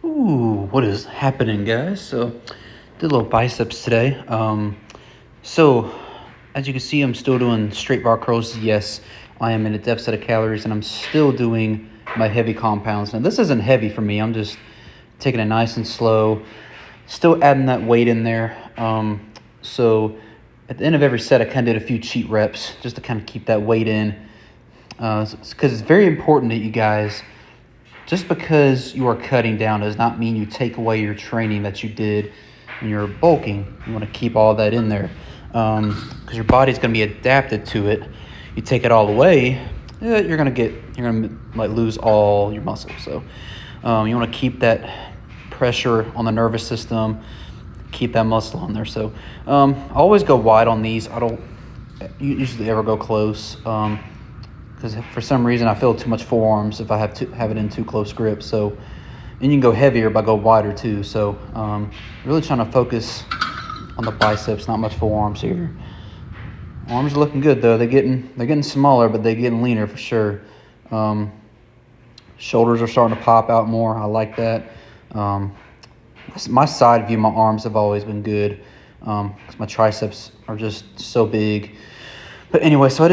Ooh, what is happening, guys? So, did a little biceps today. So as you can see, I'm still doing straight bar curls. Yes, I am in a deficit of calories, and I'm still doing my heavy compounds. Now, this isn't heavy for me. I'm just taking it nice and slow, still adding that weight in there. So at the end of every set, I kind of did a few cheat reps just to kind of keep that weight in. Because it's very important that you guys, just because you are cutting down does not mean you take away your training that you did when you're bulking. You want to keep all that in there because your body's going to be adapted to it. You take it all away, you're going to like lose all your muscle. So you want to keep that pressure on the nervous system, keep that muscle on there. So I always go wide on these. I don't usually ever go close. Because for some reason I feel too much forearms if I have it in too close grip. So, and you can go heavier by go wider too. So, really trying to focus on the biceps, not much forearms here. Arms are looking good though. They're getting smaller, but they're getting leaner for sure. Shoulders are starting to pop out more. I like that. My side view, my arms have always been good because my triceps are just so big. But anyway, so I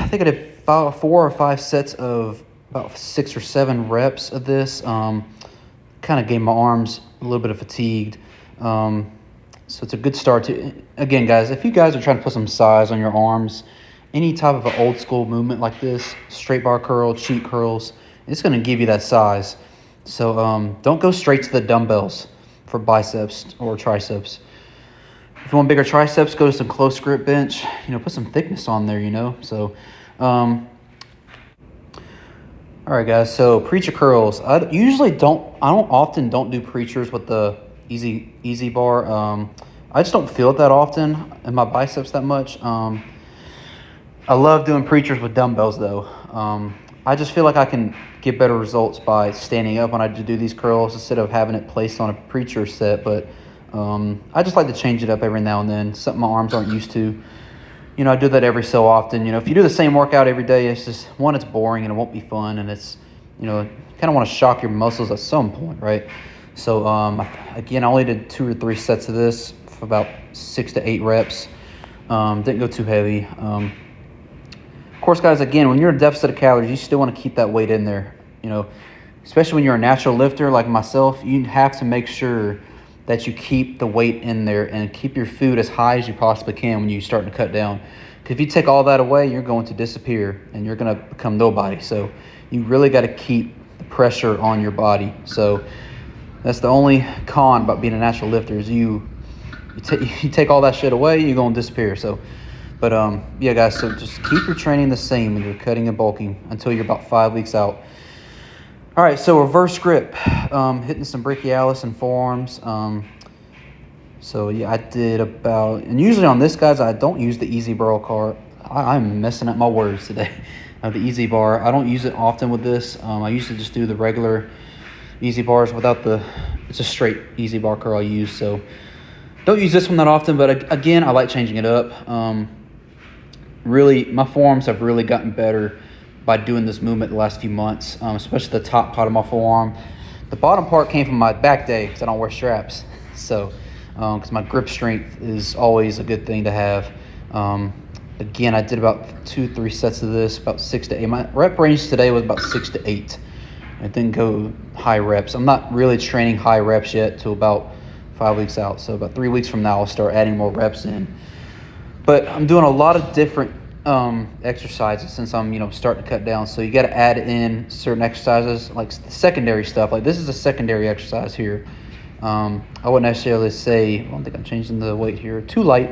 think I did 4 or 5 sets of about 6 or 7 reps of this. Kind of gave my arms a little bit of fatigued. So it's a good start to, again, guys, if you guys are trying to put some size on your arms, any type of an old school movement like this, straight bar curl, cheat curls, it's going to give you that size. So don't go straight to the dumbbells for biceps or triceps. If you want bigger triceps, go to some close grip bench, put some thickness on there, So, all right, guys. So preacher curls. I often don't do preachers with the easy bar. I just don't feel it that often in my biceps that much. I love doing preachers with dumbbells though. I just feel like I can get better results by standing up when I do these curls instead of having it placed on a preacher set. But I just like to change it up every now and then. Something my arms aren't used to. I do that every so often. If you do the same workout every day, it's just, one, it's boring and it won't be fun. And it's, you kind of want to shock your muscles at some point, right? So, again, I only did 2 or 3 sets of this for about 6 to 8 reps. Didn't go too heavy. Of course, guys, again, when you're in a deficit of calories, you still want to keep that weight in there. Especially when you're a natural lifter like myself, you have to make sure that you keep the weight in there and keep your food as high as you possibly can when you start to cut down. Because if you take all that away, you're going to disappear and you're going to become nobody. So you really got to keep the pressure on your body. So that's the only con about being a natural lifter is you take all that shit away, you're going to disappear. So, but yeah, guys, so just keep your training the same when you're cutting and bulking until you're about 5 weeks out. All right, so reverse grip, hitting some brachialis and forearms. So yeah, I did about, and usually on this, guys, I don't use the easy bar car. I'm messing up my words today. The easy bar, I don't use it often with this. I usually just do the regular easy bars without it's a straight easy bar curl I use. So don't use this one that often, but again, I like changing it up. Really, my forearms have really gotten better by doing this movement the last few months, especially the top part of my forearm. The bottom part came from my back day because I don't wear straps. So, because my grip strength is always a good thing to have. Again, I did about 2-3 sets of this, about 6 to 8. My rep range today was about 6 to 8. I didn't go high reps. I'm not really training high reps yet till about 5 weeks out. So about 3 weeks from now, I'll start adding more reps in. But I'm doing a lot of different exercises since I'm starting to cut down. So you got to add in certain exercises like the secondary stuff. Like this is a secondary exercise here. I wouldn't necessarily say, I don't think I'm changing the weight here, too light.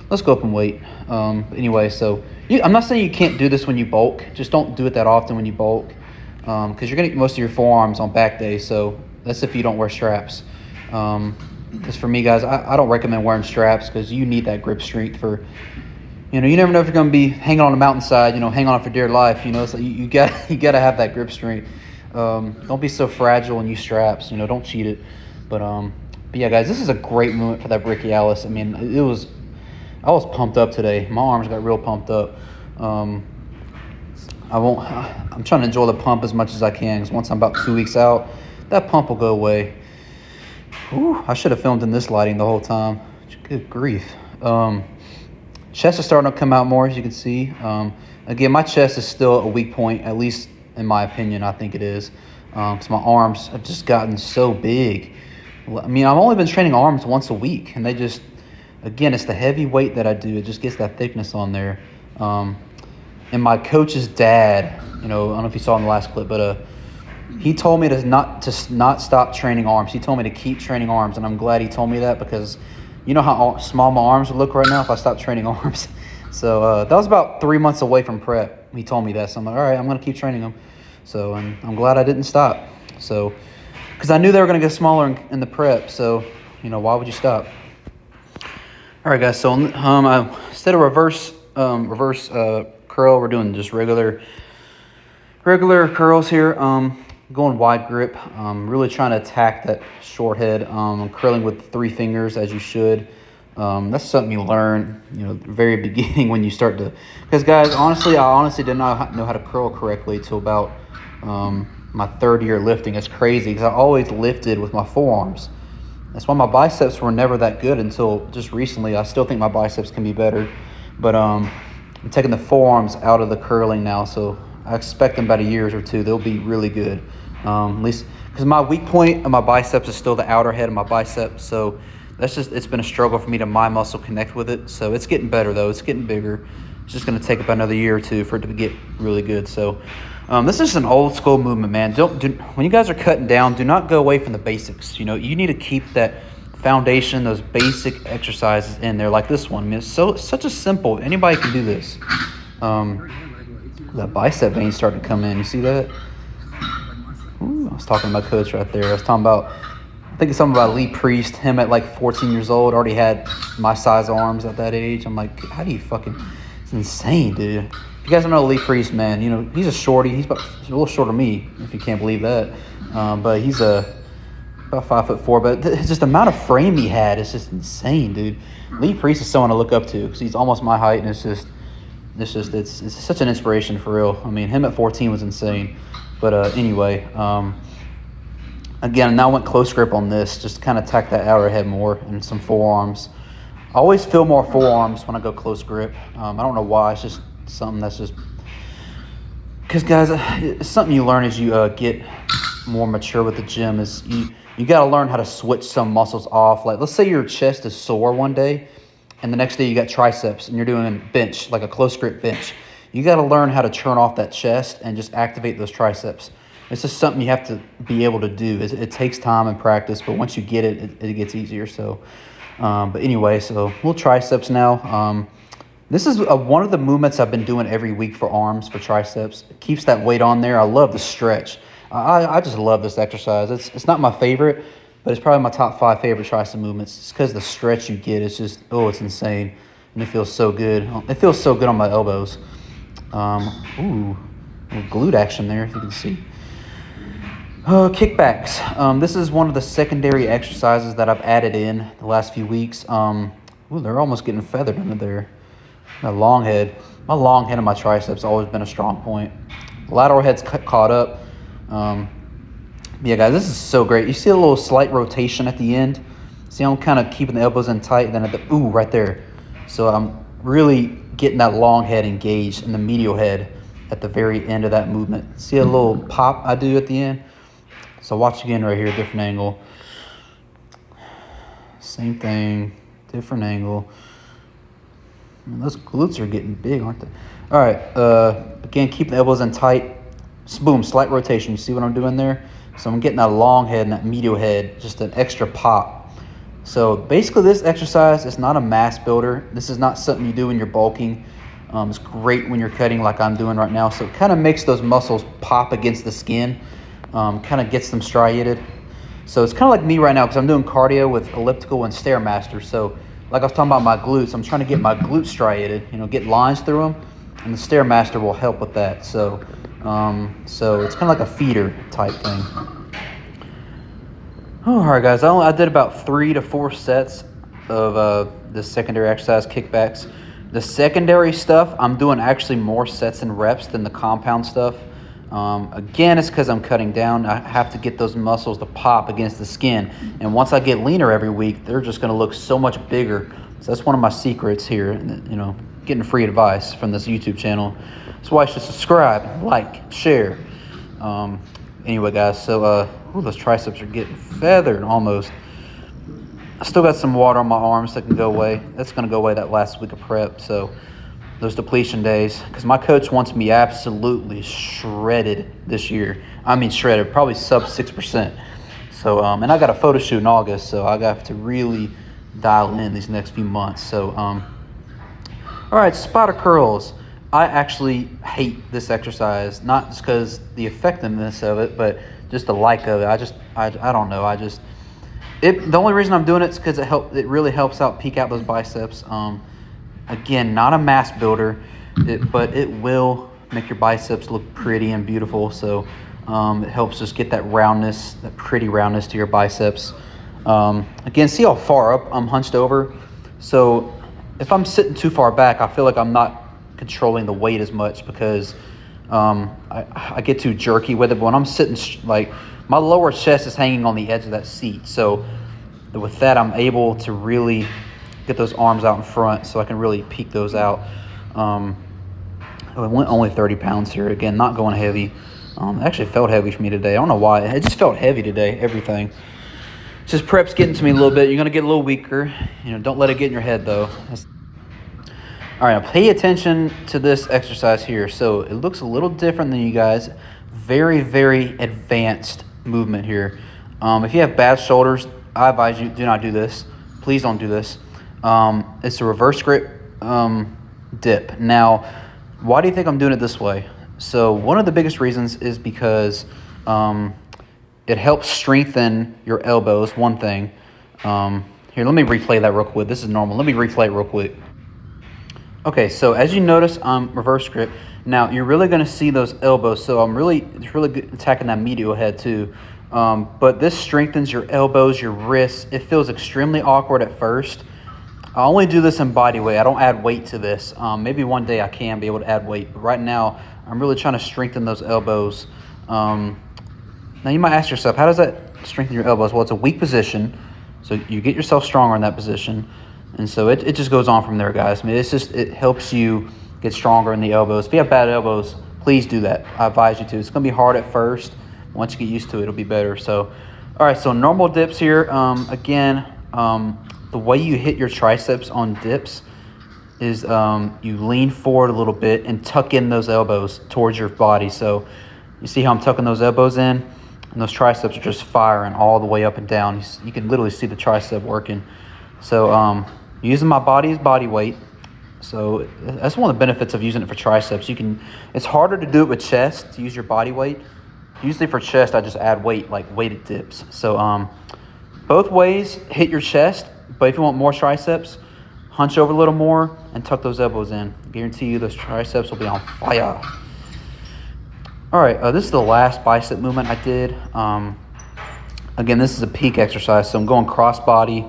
Let's go up in weight. Anyway, so I'm not saying you can't do this when you bulk. Just don't do it that often when you bulk because you're going to get most of your forearms on back day. So that's if you don't wear straps. Because for me, guys, I don't recommend wearing straps because you need that grip strength for, you never know if you're going to be hanging on a mountainside, hang on for dear life, so you got to have that grip strength. Don't be so fragile and use straps, don't cheat it. But yeah, guys, this is a great movement for that brachialis. I mean, I was pumped up today. My arms got real pumped up. I'm trying to enjoy the pump as much as I can because once I'm about 2 weeks out, that pump will go away. Ooh, I should have filmed in this lighting the whole time. Good grief. Chest is starting to come out more, as you can see. Again, my chest is still a weak point, at least in my opinion. I think it is, because my arms have just gotten so big. I mean, I've only been training arms once a week, and they just, again, it's the heavy weight that I do. It just gets that thickness on there. And my coach's dad, I don't know if you saw in the last clip, but he told me to not stop training arms. He told me to keep training arms, and I'm glad he told me that, because you know how small my arms would look right now if I stopped training arms. So that was about 3 months away from prep. He told me that, so I'm like, all right, I'm gonna keep training them. So I'm glad I didn't stop. So because I knew they were gonna get smaller in the prep. So why would you stop? All right, guys. So instead of reverse curl, we're doing just regular curls here. Going wide grip. Really trying to attack that short head. Curling with 3 fingers, as you should. That's something you learn, at the very beginning when you start to. Because guys, I honestly did not know how to curl correctly till about my 3rd year lifting. It's crazy because I always lifted with my forearms. That's why my biceps were never that good until just recently. I still think my biceps can be better, but I'm taking the forearms out of the curling now, so I expect in about a year or 2 they'll be really good. At least because my weak point of my biceps is still the outer head of my biceps, so it's been a struggle for me to my muscle connect with it. So it's getting better though. It's getting bigger. It's just going to take about another year or 2 for it to get really good. So this is an old school movement, man. When you guys are cutting down, do not go away from the basics. You need to keep that foundation, those basic exercises in there, like this one. I mean, it's such a simple. Anybody can do this. That bicep vein starting to come in. You see that? Ooh, I was talking to my coach right there. I was talking about, I think it's something about Lee Priest. Him at like 14 years old already had my size arms at that age. I'm like, how do you it's insane, dude. If you guys don't know Lee Priest, man, he's a shorty. He's a little shorter than me, if you can't believe that. But he's about 5'4". But just the amount of frame he had is just insane, dude. Lee Priest is someone to look up to because he's almost my height, and it's such an inspiration for real. I mean, him at 14 was insane. But anyway, again, now I went close grip on this, just to kind of attack that outer head more and some forearms. I always feel more forearms when I go close grip. I don't know why. It's just something that's just... Because, guys, it's something you learn as you get more mature with the gym is you got to learn how to switch some muscles off. Like, let's say your chest is sore one day, and the next day you got triceps, and you're doing a bench, like a close grip bench. You got to learn how to turn off that chest and just activate those triceps. It's just something you have to be able to do. It takes time and practice, but once you get it, it gets easier. So, but anyway, so we'll triceps now. This is one of the movements I've been doing every week for arms, for triceps. It keeps that weight on there. I love the stretch. I just love this exercise. It's not my favorite, but it's probably my top 5 favorite tricep movements. It's because the stretch you get. It's just, it's insane. And it feels so good. It feels so good on my elbows. Ooh, little glute action there, if you can see. Kickbacks. This is one of the secondary exercises that I've added in the last few weeks. Ooh, they're almost getting feathered under there. My long head of my triceps has always been a strong point. Lateral head's caught up. Yeah, guys, this is so great. You see a little slight rotation at the end. See, I'm kind of keeping the elbows in tight, and then right there. So I'm really getting that long head engaged in the medial head at the very end of that movement. See a little pop I do at the end? So watch again right here, different angle. Same thing, different angle. Man, those glutes are getting big, aren't they? All right, again, keep the elbows in tight. Boom, slight rotation. You see what I'm doing there? So I'm getting that long head and that medial head, just an extra pop. So basically this exercise is not a mass builder. This is not something you do when you're bulking. It's great when you're cutting like I'm doing right now. So it kind of makes those muscles pop against the skin, kind of gets them striated. So it's kind of like me right now because I'm doing cardio with elliptical and Stairmaster. So like I was talking about my glutes, I'm trying to get my glutes striated, get lines through them, and the Stairmaster will help with that. So it's kind of like a feeder type thing. All right, guys, I did about 3 to 4 sets of the secondary exercise, kickbacks. The secondary stuff, I'm doing actually more sets and reps than the compound stuff. Again, it's because I'm cutting down. I have to get those muscles to pop against the skin. And once I get leaner every week, they're just going to look so much bigger. So that's one of my secrets here, getting free advice from this YouTube channel. That's why you should subscribe, like, share. Anyway, guys, so those triceps are getting feathered almost. I still got some water on my arms that can go away. That's going to go away that last week of prep. So those depletion days, because my coach wants me absolutely shredded this year. I mean shredded, probably sub 6%. So, and I got a photo shoot in August, so I got to really dial in these next few months. So, all right, spider curls. I actually hate this exercise, not just because the effectiveness of it, but just the like of it. I don't know. The only reason I'm doing it is because it really helps out peak out those biceps. Again, not a mass builder, but it will make your biceps look pretty and beautiful. So it helps just get that roundness, that pretty roundness to your biceps. Again, see how far up I'm hunched over? So if I'm sitting too far back, I feel like I'm not controlling the weight as much because I get too jerky with it. But when I'm sitting, like, my lower chest is hanging on the edge of that seat. So with that, I'm able to really get those arms out in front so I can really peek those out. I went only 30 pounds here. Again, not going heavy. It actually felt heavy for me today. I don't know why. It just felt heavy today, everything. Just prep's getting to me a little bit. You're going to get a little weaker. Don't let it get in your head, though. All right, now pay attention to this exercise here. So it looks a little different than you guys. Very, very advanced movement here. If you have bad shoulders, I advise you do not do this. Please don't do this. It's a reverse grip dip. Now, why do you think I'm doing it this way? So one of the biggest reasons is because it helps strengthen your elbows, one thing. Here, let me replay that real quick. This is normal. Let me replay it real quick. Okay, so as you notice, reverse grip. Now, you're really going to see those elbows. So it's really good attacking that medial head too. But this strengthens your elbows, your wrists. It feels extremely awkward at first. I only do this in body weight. I don't add weight to this. Maybe one day I can be able to add weight. But right now, I'm really trying to strengthen those elbows. Now, you might ask yourself, how does that strengthen your elbows? Well, it's a weak position. So you get yourself stronger in that position. And so it just goes on from there, guys. I mean, it helps you get stronger in the elbows. If you have bad elbows, please do that. I advise you to. It's going to be hard at first. Once you get used to it, it'll be better. So, all right, so normal dips here. Again, the way you hit your triceps on dips is you lean forward a little bit and tuck in those elbows towards your body. So you see how I'm tucking those elbows in? And those triceps are just firing all the way up and down. You can literally see the tricep working. So using my body as body weight. So that's one of the benefits of using it for triceps. It's harder to do it with chest, to use your body weight. Usually for chest, I just add weight, like weighted dips. So both ways, hit your chest. But if you want more triceps, hunch over a little more and tuck those elbows in. Guarantee you those triceps will be on fire. All right, this is the last bicep movement I did. Again, this is a peak exercise, so I'm going cross body.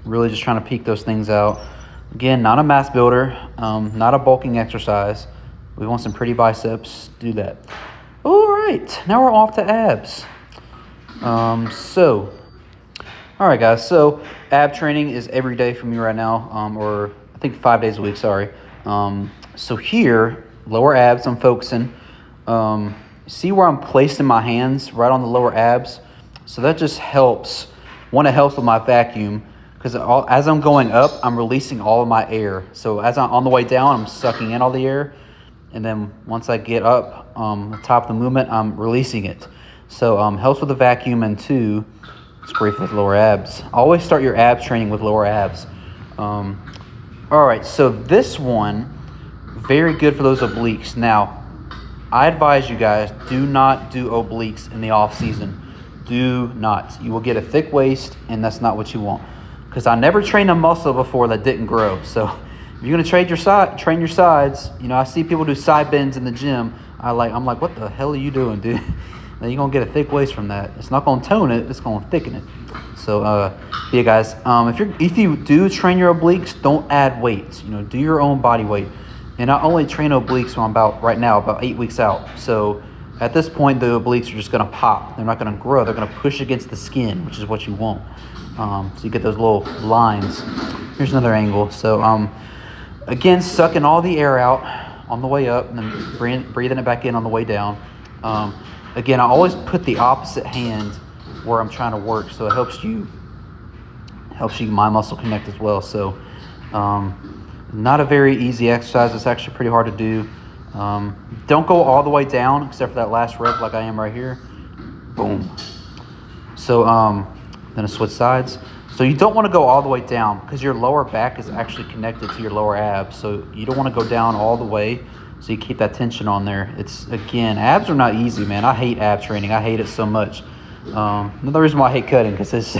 Really just trying to peak those things out. Again, not a mass builder, not a bulking exercise. We want some pretty biceps, do that. All right, now we're off to abs. All right, guys, so ab training is every day for me right now, or I think 5 days a week, sorry. So here, lower abs, I'm focusing. See where I'm placing my hands right on the lower abs? So that just helps. One, it helps with my vacuum, because as I'm going up, I'm releasing all of my air. So as I'm on the way down, I'm sucking in all the air. And then once I get up the top of the movement, I'm releasing it. So helps with the vacuum, and two, it's great for the lower abs. Always start your abs training with lower abs. All right, so this one, very good for those obliques. Now, I advise you guys, do not do obliques in the off season. Do not. You will get a thick waist, and that's not what you want. Because I never trained a muscle before that didn't grow. So if you're gonna train your sides. I see people do side bends in the gym. I'm like, what the hell are you doing, dude? Then you're gonna get a thick waist from that. It's not gonna tone it, it's gonna thicken it. So yeah, guys, if you do train your obliques, don't add weights. Do your own body weight. And I only train obliques when I'm about 8 weeks out. So at this point, the obliques are just gonna pop. They're not gonna grow. They're gonna push against the skin, which is what you want. So you get those little lines. Here's another angle. So again, sucking all the air out on the way up and then breathing it back in on the way down. Again, I always put the opposite hand where I'm trying to work, so it helps you mind muscle connect as well. So not a very easy exercise. It's actually pretty hard to do. Don't go all the way down except for that last rep like I am right here. Boom. So then I switch sides. So you don't want to go all the way down because your lower back is actually connected to your lower abs. So you don't want to go down all the way, so you keep that tension on there. Again, abs are not easy, man. I hate ab training. I hate it so much. Another reason why I hate cutting, because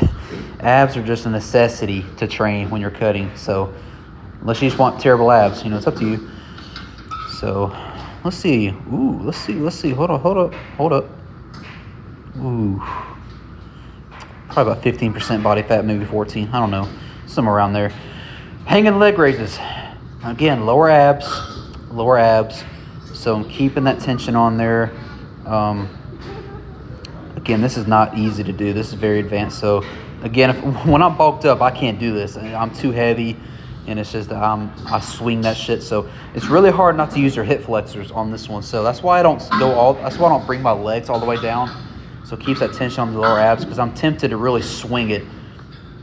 abs are just a necessity to train when you're cutting. So unless you just want terrible abs, it's up to you. So let's see. Ooh, let's see. Hold up. Ooh. Probably about 15% body fat, maybe 14. I don't know. Somewhere around there. Hanging leg raises. Again, lower abs. So I'm keeping that tension on there. Again, this is not easy to do. This is very advanced. So again, when I'm bulked up, I can't do this. I'm too heavy, and it's just I swing that shit. So it's really hard not to use your hip flexors on this one. So that's why I don't bring my legs all the way down. So it keeps that tension on the lower abs, because I'm tempted to really swing it,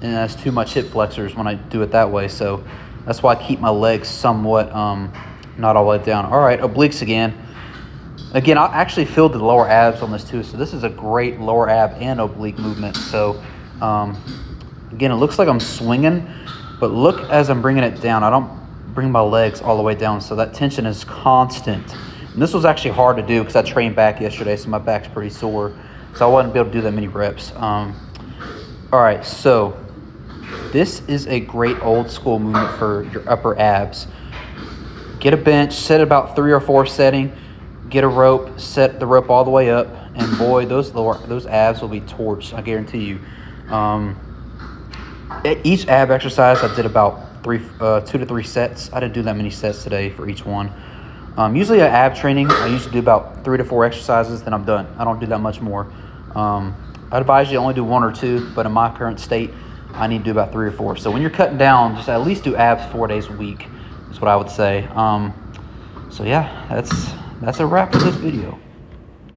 and that's too much hip flexors when I do it that way. So that's why I keep my legs somewhat not all the way down. All right, obliques again. Again, I actually filled the lower abs on this too. So this is a great lower ab and oblique movement. So again, it looks like I'm swinging, but look as I'm bringing it down. I don't bring my legs all the way down, so that tension is constant. And this was actually hard to do because I trained back yesterday, so my back's pretty sore. So I wasn't able to do that many reps. All right, so this is a great old school movement for your upper abs. Get a bench, set about 3 or 4 setting, get a rope, set the rope all the way up, and boy, those abs will be torched, I guarantee you. At each ab exercise, I did about 2 to 3 sets. I didn't do that many sets today for each one. Usually at ab training, I usually do about 3 to 4 exercises, then I'm done. I don't do that much more. I advise you to only do 1 or 2, but in my current state, I need to do about 3 or 4. So when you're cutting down, just at least do abs 4 days a week, is what I would say. So yeah, that's a wrap for this video.